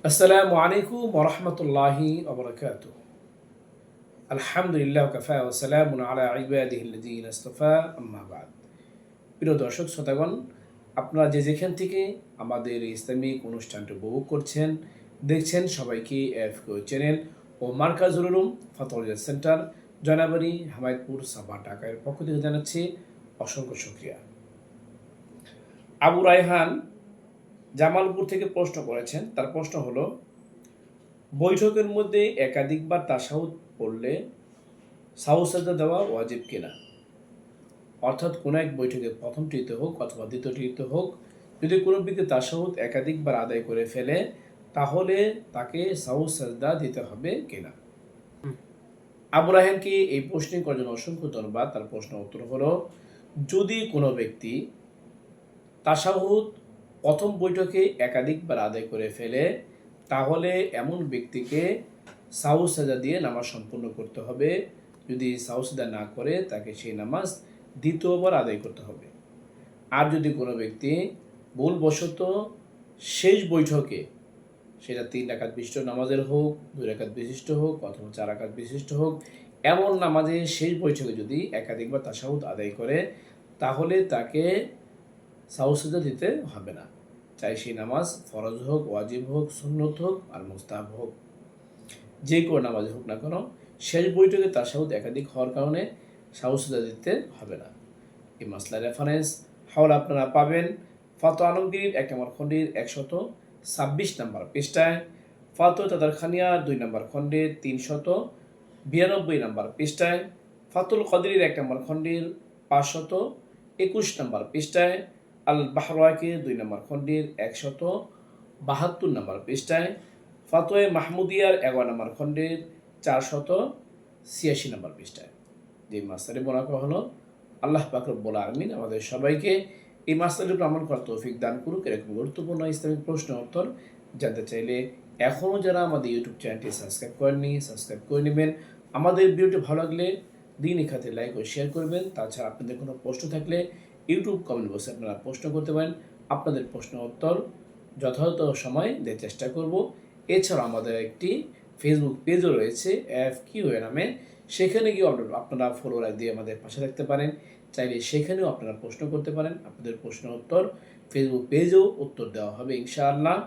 আসসালামু আলাইকুম ওয়া রাহমাতুল্লাহি ওয়া বারাকাতুহু। আলহামদুলিল্লাহ কাফা ওয়া সালামুন আলা ইবাদিহিল্লাযীনা ইসতাফা আম্মা বা'দ। প্রিয় দর্শক শ্রোতাগণ, আপনারা যে যেখান থেকে আমাদের এই ইসলামিক অনুষ্ঠানটি উপভোগ করছেন, দেখছেন, সবাইকে এফকিউ চ্যানেল ও মার্কাজুল উলুম ফাতওয়া সেন্টার জয়নাবাড়ি হামায়তপুর সাভার ঢাকার পক্ষ থেকে জানাচ্ছি অসংখ্য শুকরিয়া। আবু রায়হান জামালপুর থেকে প্রশ্ন করেছেন। তার প্রশ্ন হলো, বৈঠকের মধ্যে একাধিকবার তাশাহুদ পড়লে সাহু সাজদা দেওয়া ওয়াজিব কিনা? অর্থাৎ কোনো এক বৈঠকে প্রথমটিতে হোক অথবা দ্বিতীয়টিতে হোক, যদি কোনো ব্যক্তি তাশাহুদ একাধিকবার আদায় করে ফেলে, তাহলে তাকে সাহু সাজদা দিতে হবে কিনা? আবু রায়হানকে এই প্রশ্ন করার জন্য অসংখ্য ধন্যবাদ। তার প্রশ্ন উত্তর হলো, যদি কোনো ব্যক্তি তাশাহুদ প্রথম বৈঠকে একাধিকবার আদায় করে ফেলে, তাহলে এমন ব্যক্তিকে সাহু সাজদা দিয়ে নামাজ সম্পূর্ণ করতে হবে। যদি সাহু সাজদা না করে, তাকে সেই নামাজ দ্বিতীয়বার আদায় করতে হবে। আর যদি কোনো ব্যক্তি ভুলবশত শেষ বৈঠকে, সেটা 3 রাকাত বিশিষ্ট নামাজের হোক, 2 রাকাত বিশিষ্ট হোক অথবা 4 রাকাত বিশিষ্ট হোক, এমন নামাজে শেষ বৈঠকে যদি একাধিকবার তাশাহুদ আদায় করে, তাহলে তাকে সাহু সাজদা দিতে হবে না। চাই সেই নামাজ ফরজ হোক, ওয়াজিব হোক, সুন্নত হোক আর মুস্তাহাব হোক, যে কোনো নামাজ হোক না কেন, শেষ বৈঠকে তাশাহুদ একাধিক হওয়ার কারণে সাহু সাজদা দিতে হবে না। এই মাসলার রেফারেন্স হাওলা আপনারা পাবেন ফাতোয়া আলমগীর 1 নম্বর খণ্ডের 126 নম্বর পৃষ্ঠায়, ফাতোয়া তাতারখানিয়া 2 নম্বর খণ্ডের 392 নম্বর পৃষ্ঠায়, ফাতুল কদরির 1 নম্বর খণ্ডের 521 নম্বর পৃষ্ঠায়, আল বাহরাকে 2 নম্বর খণ্ডের 172 নম্বর পৃষ্ঠায়, ফাতোয়া মাহমুদিয়ার 11 নম্বর খণ্ডের 486 নম্বর পৃষ্ঠায়। যে মাসলাটি বলা হলো, আল্লাহ পাক রব্বুল আলামিন আমাদের সবাইকে এই মাসলাটির উপর আমল করার তৌফিক দান করুক। এরকম গুরুত্বপূর্ণ ইসলামিক প্রশ্ন উত্তর জানতে চাইলে এখনও যারা আমাদের ইউটিউব চ্যানেলটি সাবস্ক্রাইব করেননি, সাবস্ক্রাইব করে নেবেন। আমাদের ভিডিওটি ভালো লাগলে দিনই খাতে লাইক ও শেয়ার করবেন। তাছাড়া আপনাদের কোনো প্রশ্ন থাকলে ইউটিউব কমেন্ট বক্সে আপনারা প্রশ্ন করতে পারেন। আপনাদের প্রশ্ন উত্তর যথাযথ সময় দেওয়ার চেষ্টা করব। এছাড়া আমাদের একটি ফেসবুক পেজও রয়েছে এফকিউ নামে, সেখানে গিয়ে আপনারা ফলোয়ার দিয়ে আমাদের পাশে থাকতে পারেন। চাইলে সেখানেও আপনারা প্রশ্ন করতে পারেন। আপনাদের প্রশ্ন উত্তর ফেসবুক পেজেও উত্তর দেওয়া হবে ইনশাআল্লাহ।